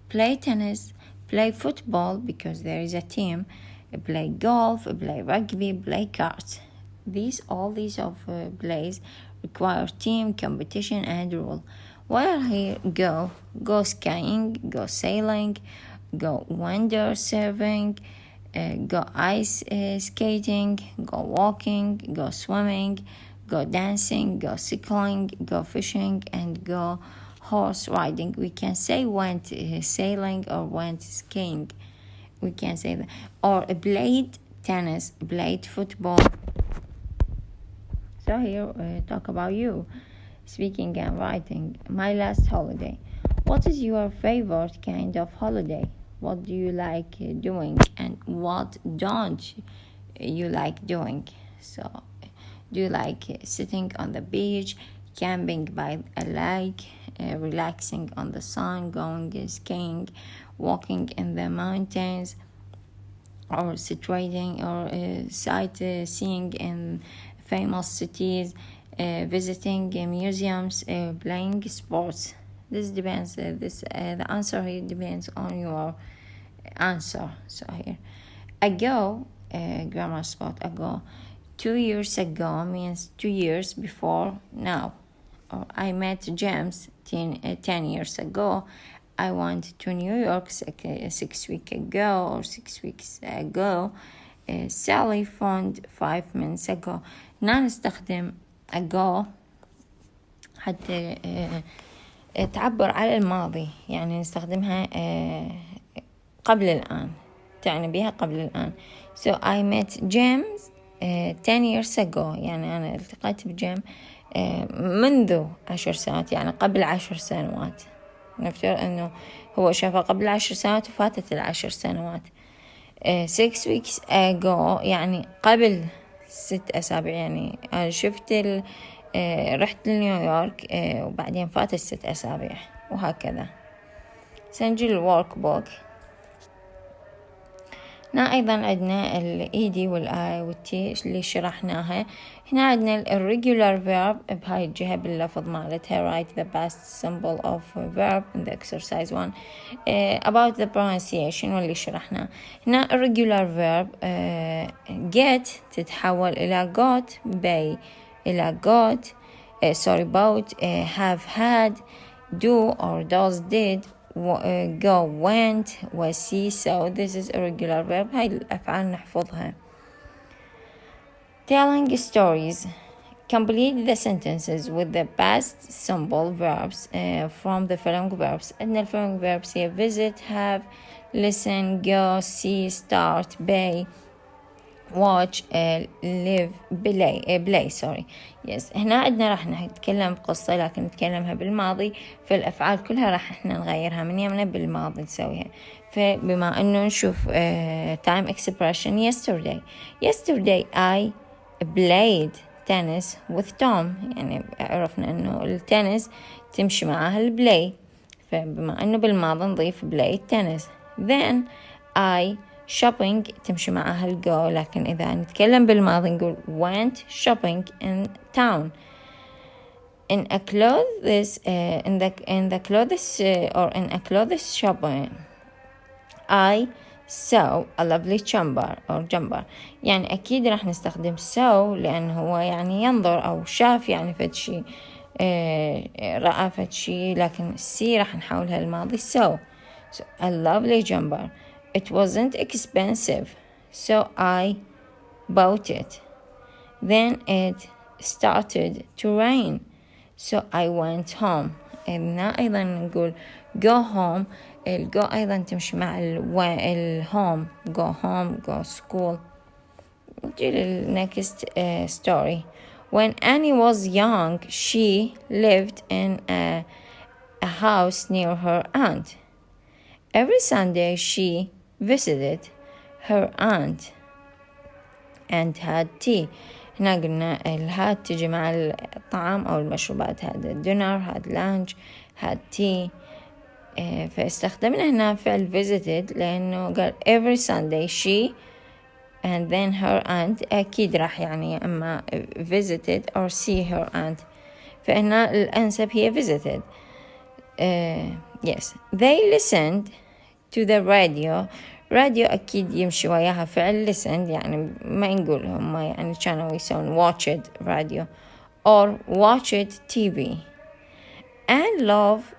play tennis, play football because there is a team, play golf, play rugby, play cards. All these of plays require team, competition and rule. While here go skiing, go sailing, go windsurfing, go ice skating, go walking, go swimming, go dancing, go cycling, go fishing, and go horse riding. We can say went sailing or went skiing. We can say that. Or played tennis, played football. So here talk about you, speaking and writing. My last holiday. What is your favorite kind of holiday? What do you like doing, and what don't you like doing? So, do you like sitting on the beach, camping by a lake, relaxing on the sun, going skiing, walking in the mountains, or situating or sightseeing in famous cities, visiting museums, playing sports? This depends. The answer here depends on your answer. So here, ago, grammar spot. Ago, 2 years ago means 2 years before now. Or I met James 10 years ago. I went to New York 6 weeks ago or 6 weeks ago. Sally phoned 5 minutes ago. هنا نستخدم ago حتى تعبر على الماضي، يعني نستخدمها قبل الآن، تعني بها قبل الآن. So I met James 10 years ago، يعني أنا التقيت بجيم منذ 10 سنوات، يعني قبل 10 سنوات. نفترض أنه هو شافها قبل 10 سنوات وفاتت 10 سنوات. 6 weeks ago يعني قبل 6 أسابيع، يعني أنا شفت رحت لنيويورك وبعدين فاتت 6 أسابيع، وهكذا. سنجي الورك بوك. هنا أيضا عندنا الإيدي والآي والتي اللي شرحناها. هنا عندنا الريجولار verb بهاي الجهة باللفظ مالتها. write the past symbol of verb in the exercise 1 about the pronunciation واللي شرحناه. هنا الريجولار verb get تتحول إلى got، bay إلى got، bought، have had، do or does did، go went وسي. so this is a regular verb. هاي الأفعال نحفظها. telling stories. complete the sentences with the past simple verbs from the following verbs. عندنا الفولوينج verbs هي visit، have، listen، go، see، start، pay، watch، live، play sorry. yes. هنا عندنا راح نتكلم قصة لكن نتكلمها بالماضي، فالأفعال كلها راح احنا نغيرها من يمنا بالماضي نسويها. فبما أنه نشوف time expression. yesterday I played tennis with Tom. يعني عرفنا أنه التنس تمشي معها البلاي، فبما أنه بالماضي نضيف play tennis. then I shopping تمشي معها الجو، لكن إذا نتكلم بالماضي نقول went shopping in town. in a clothes in the clothes or in a clothes shop I saw a lovely jumper. يعني أكيد راح نستخدم saw لأنه هو يعني ينظر أو شاف، يعني فد شيء رأى فد شيء، لكن see راح نحولها الماضي so a lovely jumper. It wasn't expensive, so I bought it. Then it started to rain, so I went home. هنا أيضا نقول go home. go أيضا تمشي مع home. go home, go school. نجي next story. When Annie was young, she lived in a house near her aunt. Every Sunday she visited her aunt and had tea. هنا قلنا had تجي مع الطعام أو المشروبات. had dinner, had lunch, had tea. فاستخدمنا هنا فعل visited لأنه قال every Sunday she and then her aunt. أكيد راح يعني أما visited or see her aunt، فهنا الأنسب هي visited. yes. They listened to the radio. radio أكيد يمشي وياها فعل listen، يعني ما نقول هم يعني كانوا يسوون watched radio or watched TV. and loved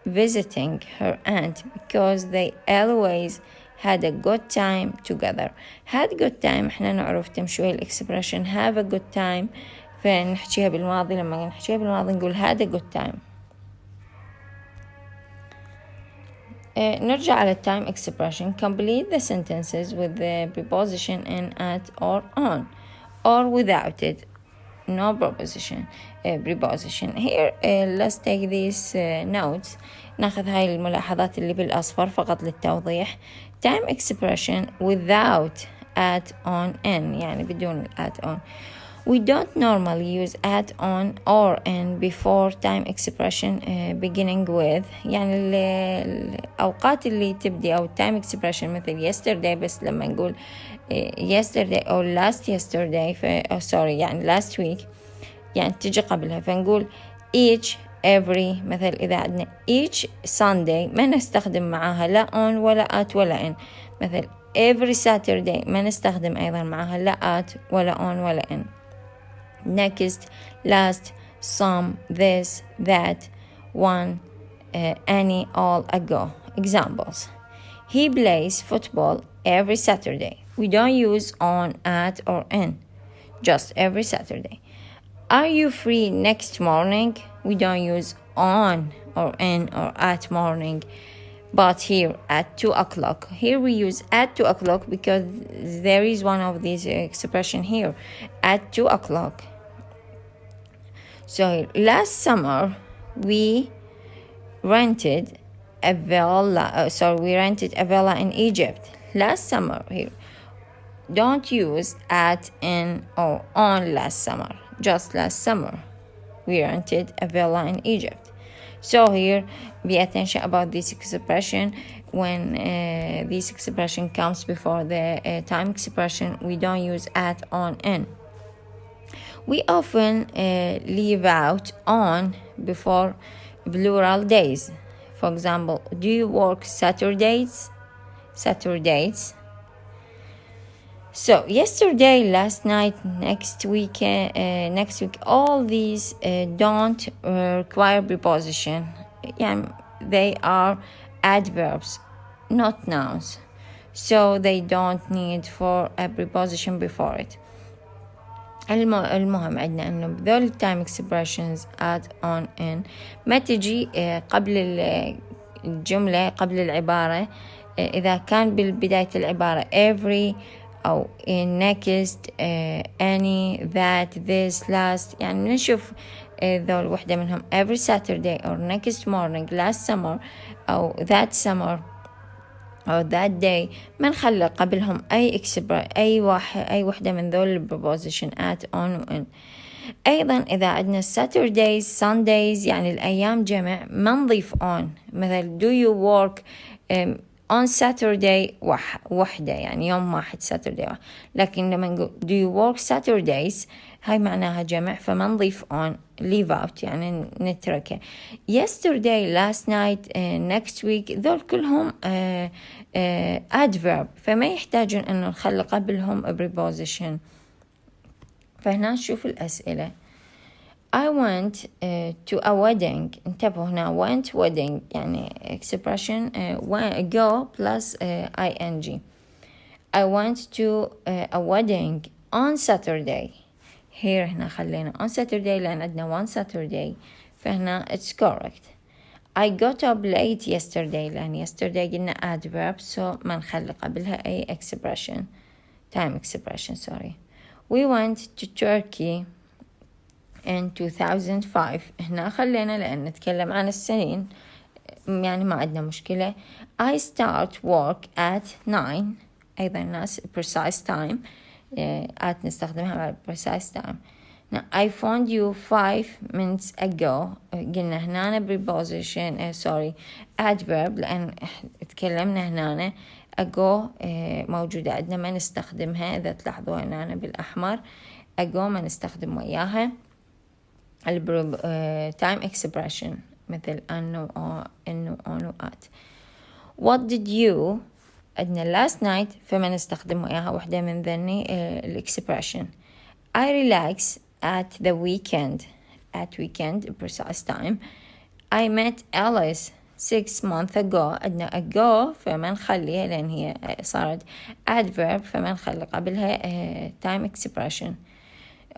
visiting her aunt because they always had a good time together. had good time احنا نعرف تمشي الexpression have a good time فنحكيها بالماضي. لما نحكيها بالماضي نقول had a good time. نرجع على time expression. Complete the sentences with the preposition in, at, or on, or without it. No preposition. Here let's take these notes. ناخذ هاي الملاحظات اللي بالأصفر فقط للتوضيح. Time expression without, at, on, in، يعني بدون at, on. We don't normally use at, on, or in before time expression beginning with. يعني الأوقات اللي تبدي أو time expression مثل yesterday، بس لما نقول yesterday أو last yesterday يعني last week يعني تجي قبلها، فنقول each every. مثل إذا عندنا each Sunday ما نستخدم معاها لا on ولا at ولا in. مثل every Saturday ما نستخدم أيضا معاها لا at ولا on ولا in. next, last, some, this, that, one, any, all, ago. Examples: he plays football every Saturday. We don't use on, at, or in, just every Saturday. Are you free next morning? We don't use on or in or at morning, but here at 2 o'clock. Here we use at 2 o'clock because there is one of these expression here, at 2 o'clock. So last summer we rented a villa in Egypt. Last summer here. Don't use at, in, or on last summer. Just last summer we rented a villa in Egypt. So here be attention about this expression. When this expression comes before the time expression, we don't use at, on, in. We often leave out on before plural days. For example, do you work Saturdays? So yesterday, last night, next week, all these don't require preposition. They are adverbs, not nouns. So they don't need for a preposition before it. المهم عندنا انه بذول time expressions at, on, in ما تجي قبل الجملة، قبل العبارة. إذا كان بالبداية العبارة every أو next, any, that, this, last، يعني نشوف ذول وحدة منهم every Saturday or next morning, last summer أو that summer أو that day، ما نخلي قبلهم أي وحدة من ذول البروبوزيشن at, on, in. أيضا إذا عندنا Saturdays, Sundays يعني الأيام جمع ما نضيف on. مثل do you work on Saturday وحدة، يعني يوم واحد Saturday واحد. لكن لما نقول do you work Saturdays هاي معناها جمع فما نضيف on، leave out يعني نتركه. yesterday, last night, next week ذول كلهم adverb فما يحتاجون أن نخلي قبلهم preposition. فهنا نشوف الأسئلة. I went to a wedding. انتبهوا هنا went wedding يعني expression go plus ing. I went to a wedding on Saturday. Here هنا خلينا on Saturday لأن عندنا one Saturday فهنا it's correct. I got up late yesterday لأن yesterday قلنا adverb so ما نخلي قبلها أي expression time expression sorry. We went to Turkey in 2005. هنا خلينا لأن نتكلم عن السنين يعني ما عندنا مشكلة. I start work at 9 أيضا ناس precise time at نستخدمها مع precise time. Now, I phoned you 5 minutes ago. قلنا هنا preposition adverb لأن تكلمنا هنا ago موجودة عندنا ما نستخدمها. إذا تلاحظوا هنا بالأحمر ago ما نستخدم وياها. time expression مثل أنه on at. What did you عندنا last night فما نستخدم وياها واحدة من ذني expression. I relax at the weekend precise time. I met Alice 6 months ago. عندنا ago فما نخليها لأن هي صارت adverb فما نخلي قبلها time expression.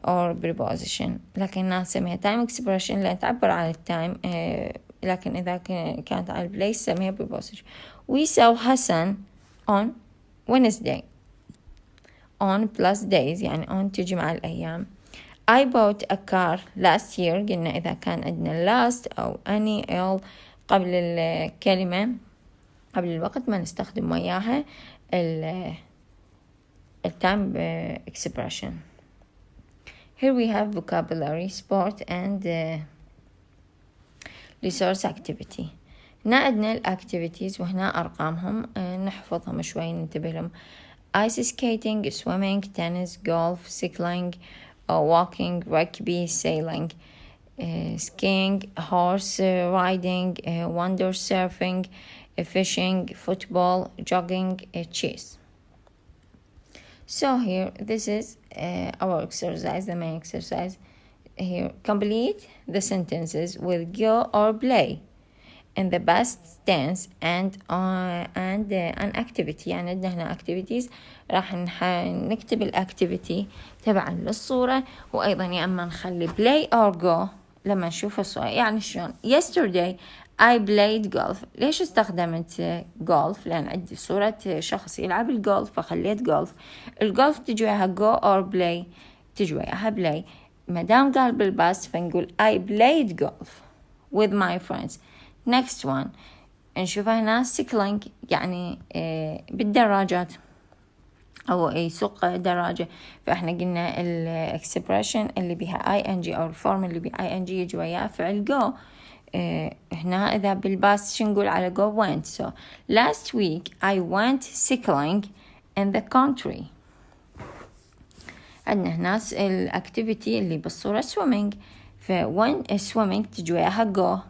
or preposition. لكن نسميها time expression لأن تعبر عن التايم. لكن إذا كانت على البلاي سميها preposition. We saw Hassan on Wednesday. on plus days يعني on تجي مع الأيام. I bought a car last year. قلنا إذا كان عندنا last أو any all قبل الكلمة قبل الوقت ما نستخدم وياها time expression. Here we have vocabulary, sport and resource activity. هنا عندنا activities وهنا أرقامهم نحفظهم شوي ننتبه لهم. ice skating, swimming, tennis, golf, cycling, walking, rugby, sailing, skiing, horse riding, wander surfing, fishing, football, jogging, chess. So here, this is our exercise, the main exercise. Here, complete the sentences with go or play in the past tense and an activity. يعني عندنا هنا activities راح نكتب الactivity تبعا للصورة، وأيضا يا أما نخلي play or go لما نشوف الصورة. يعني شلون yesterday I played golf. ليش استخدمت golf؟ لأن عندي صورة شخص يلعب الجولف فخليت golf. الجولف تجي وياها go or play، تجي وياها play. مدام قال بالباست فنقول I played golf with my friends. next one نشوفها هنا cycling يعني بالدراجات أو يسوق دراجة. فإحنا قلنا الإكسبريشن اللي بها ing أو الفورم اللي بها ing يجي وياه فعل go. هنا إذا بالباست شو نقول على go went. so last week I went cycling in the country. عندنا هنا الأكتيفيتي اللي بالصورة swimming. when swimming تجي وياها go.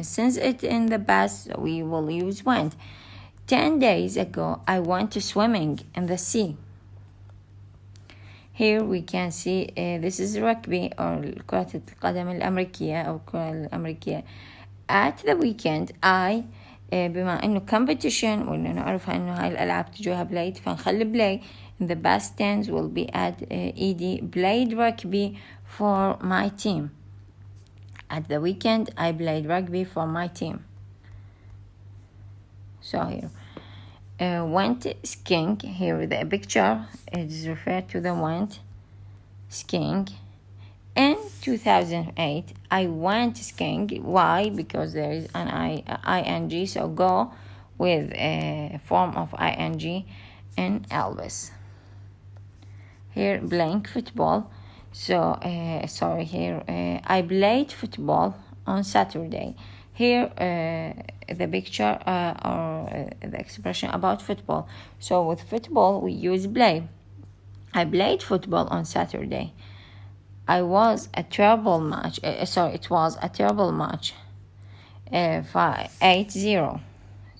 Since it's in the past we will use went. 10 days ago I went swimming in the sea. Here we can see this is rugby or كرة القدم الأمريكية أو الكرة الأمريكية. At the weekend I بما إنه competition وإنه نعرفها إنه هاي الألعاب تجوها played فنخلي play. In the past tense will be add ed played rugby for my team. At the weekend I played rugby for my team. So here went skiing. Here the picture is referred to the went skiing. In 2008 I went skiing. Why? Because there is an ing, so go with a form of ing in Elvis. Here playing football. So here I played football on Saturday. Here the picture or the expression about football. So with football we use play. I played football on Saturday. It was a terrible match. It was a terrible match. 8-0.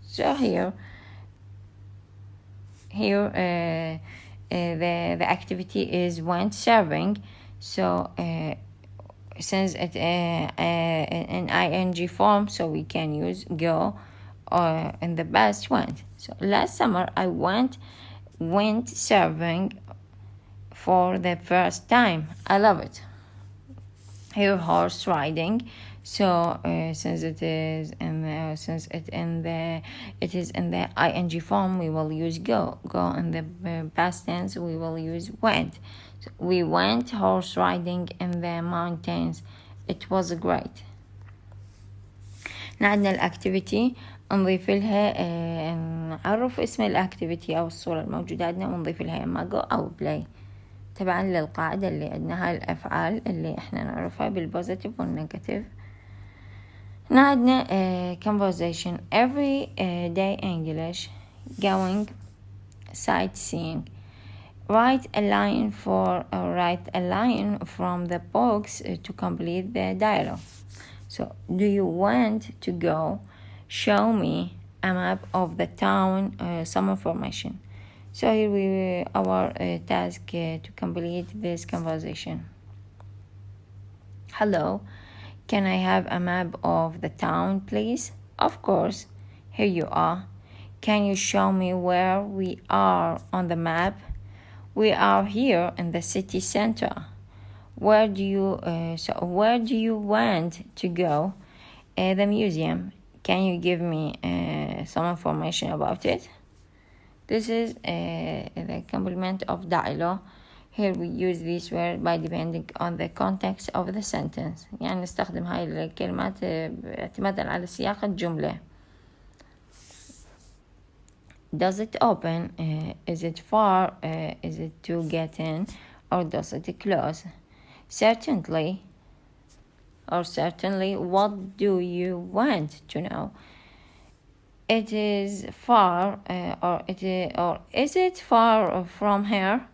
So here the activity is went serving. So since it in ing form, so we can use go or in the past went. So last summer I went serving for the first time. I love it. Here horse riding. So since it is in the ing form, we will use go. Go in the past tense, we will use went. So we went horse riding in the mountains. It was great. عندنا الأكتيفيتي نضيف لها نعرف اسم الأكتيفيتي أو الصورة الموجودة عندنا ونضيف لها إما go أو play تبعا للقاعدة اللي عندنا. هاي الأفعال اللي إحنا نعرفها بالبوزيتيف والنيجاتيف. هنا عندنا conversation every day English, going sightseeing. Write a line from the box to complete the dialogue. So, do you want to go? Show me a map of the town, some information. So here our task to complete this conversation. Hello, can I have a map of the town, please? Of course. Here you are. Can you show me where we are on the map? We are here in the city center. where do you want to go? The museum. Can you give me some information about it? This is the complement of dialogue. Here we use this word by depending on the context of the sentence. يعني نستخدم هاي الكلمات اعتمادا على سياق الجملة. Does it open? Is it far? Is it to get in? Or does it close? Certainly. What do you want to know? It is far, or is it far from here?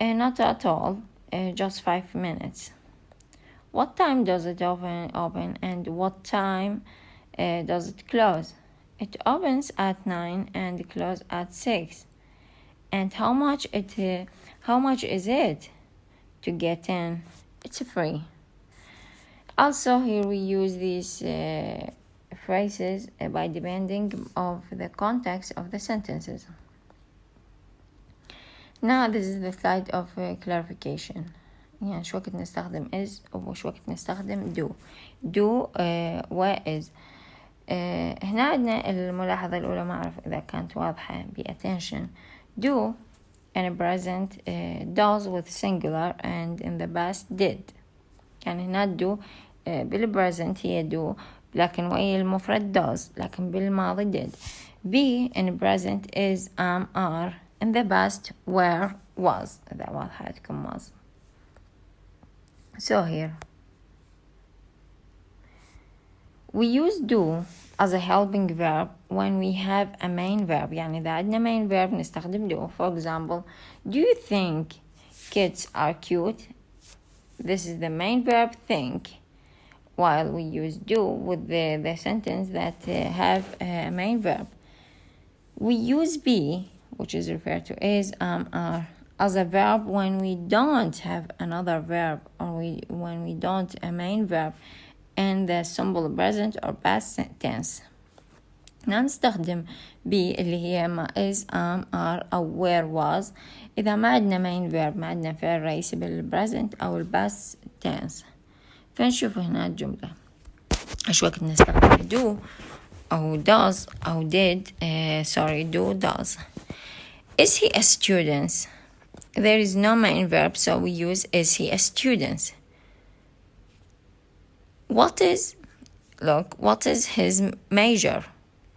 Not at all. Just 5 minutes. What time does it open, and what time does it close? It opens at 9 and closes at 6. And how much is it to get in? It's free. Also, here we use these phrases by depending of the context of the sentences. Now this is the slide of clarification. يعني شو وقت نستخدم is وشو وقت نستخدم do و is. هنا عندنا الملاحظة الأولى، ما أعرف إذا كانت واضحة. Be attention. Do in present does with singular, and in the past did. يعني هنا do بالpresent هي do لكن وهي المفرد does، لكن بالماضي did. Be in present is are. In the past were was. إذا واضحة عندكم was. So here we use do as a helping verb when we have a main verb. يعني إذا عندنا main verb نستخدم do. For example, do you think kids are cute? This is the main verb think, while we use do with the sentence that have a main verb. We use be, which is referred to as are, as a verb when we don't have another verb, or when we don't a main verb in the simple present or past tense. نستخدم be اللي هي ما is are أو where was إذا ما عندنا main verb، ما عندنا فعل رئيسي بالpresent أو past tense. فنشوف هنا الجملة. إيش وقت نستخدم do أو does أو did. Do does. Is he a student? There is no main verb, so we use is he a student. What is his major?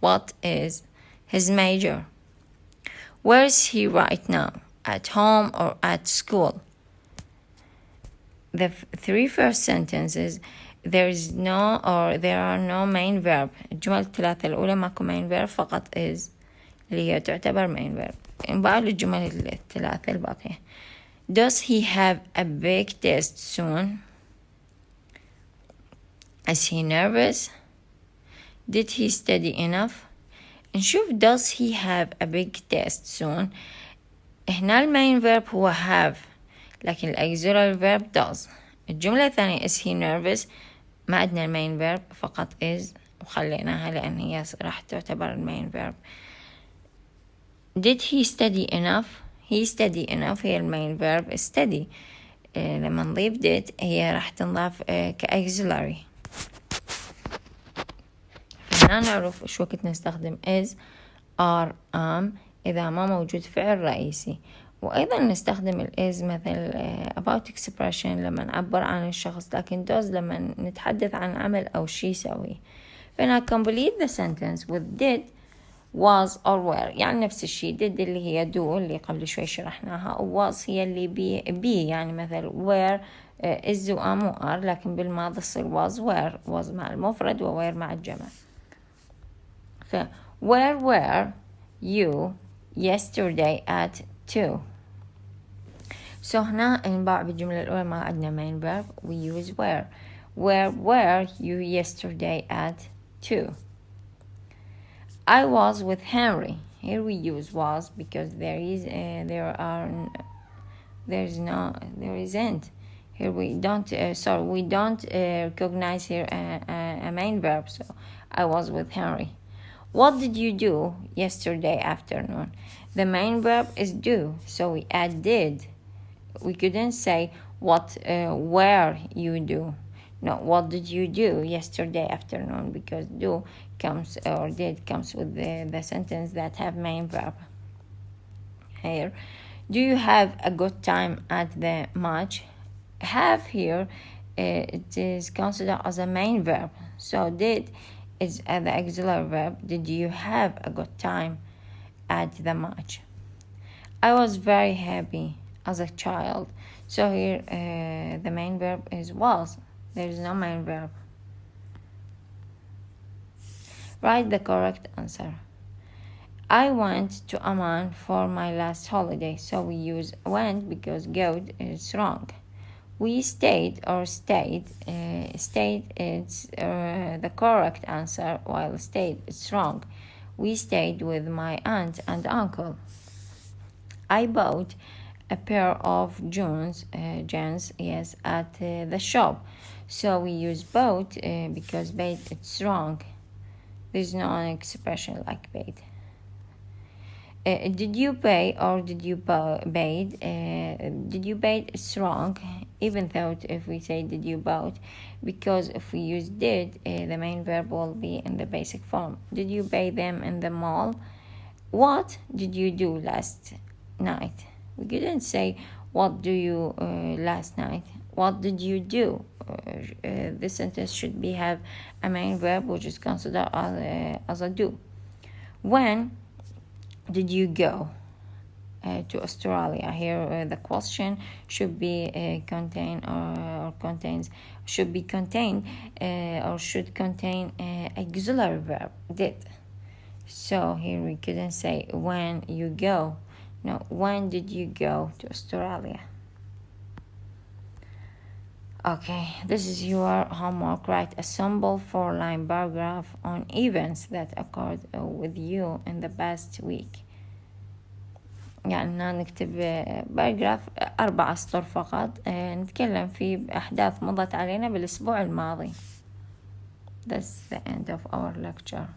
What is his major? Where is he right now? At home or at school? The three first sentences there are no main verb. الجمل الثلاثة الأولى ماكو main verb، فقط is اللي هي تعتبر main verb. نبقى الجمل الثلاثة الباقية. Does he have a big test soon? Is he nervous? Did he study enough? نشوف does he have a big test soon. هنا المين verb هو have، لكن الauxiliary verb does. الجملة الثانية is he nervous، ما عندنا المين verb، فقط is وخليناها لأن هي راح تعتبر المين verb. Did he study enough? He study enough هي المين verb study. لما نضيف did هي راح تنضاف كauxiliary. هنا نعرف شو وقت نستخدم is are am إذا ما موجود فعل رئيسي، وأيضا نستخدم is مثل about expression لما نعبر عن الشخص، لكن does لما نتحدث عن عمل أو شيء يسويه. فهنا complete the sentence with did was or were، يعني نفس الشيء. did اللي هي do اللي قبل شوي شرحناها، و was هي اللي be يعني مثل were is و am و are، لكن بالماضي تصير was مع المفرد و were مع الجمع. ف where were you yesterday at 2? So هنا نباع بالجملة الأولى ما عندنا main verb، we use where were you yesterday at 2? I was with Henry. Here we use was because there isn't. Here we don't recognize here a main verb, so I was with Henry. What did you do yesterday afternoon? The main verb is do, so we add did we couldn't say what where you do. No, what did you do yesterday afternoon? Because do comes or did comes with the sentence that have main verb. Here, do you have a good time at the match? Have here, it is considered as a main verb. So did is the auxiliary verb. Did you have a good time at the match? I was very happy as a child. So here the main verb is was. There is no main verb. Write the correct answer. I went to Amman for my last holiday. So we use went because go is wrong. We stayed or stayed. Stayed is the correct answer, while stayed is wrong. We stayed with my aunt and uncle. I bought a pair of jeans, yes, at the shop. So we use bought because bait it's wrong. There's no expression like paid. Did you pay or did you paid? Did you paid is wrong, even though if we say did you bought, because if we use did, the main verb will be in the basic form. Did you pay them in the mall? What did you do last night? We couldn't say what do you last night. What did you do? This sentence should be have a main verb which is considered as a do. When did you go to Australia? Here the question should be contain or contains should be contained or should contain auxiliary verb did. So here we couldn't say when you go. No, when did you go to Australia? Okay, this is your homework. Write a simple 4-line paragraph on events that occurred with you in the past week. يعني نكتب باراجراف 4 أسطر فقط نتكلم فيه بأحداث مضت علينا بالأسبوع الماضي. That's the end of our lecture.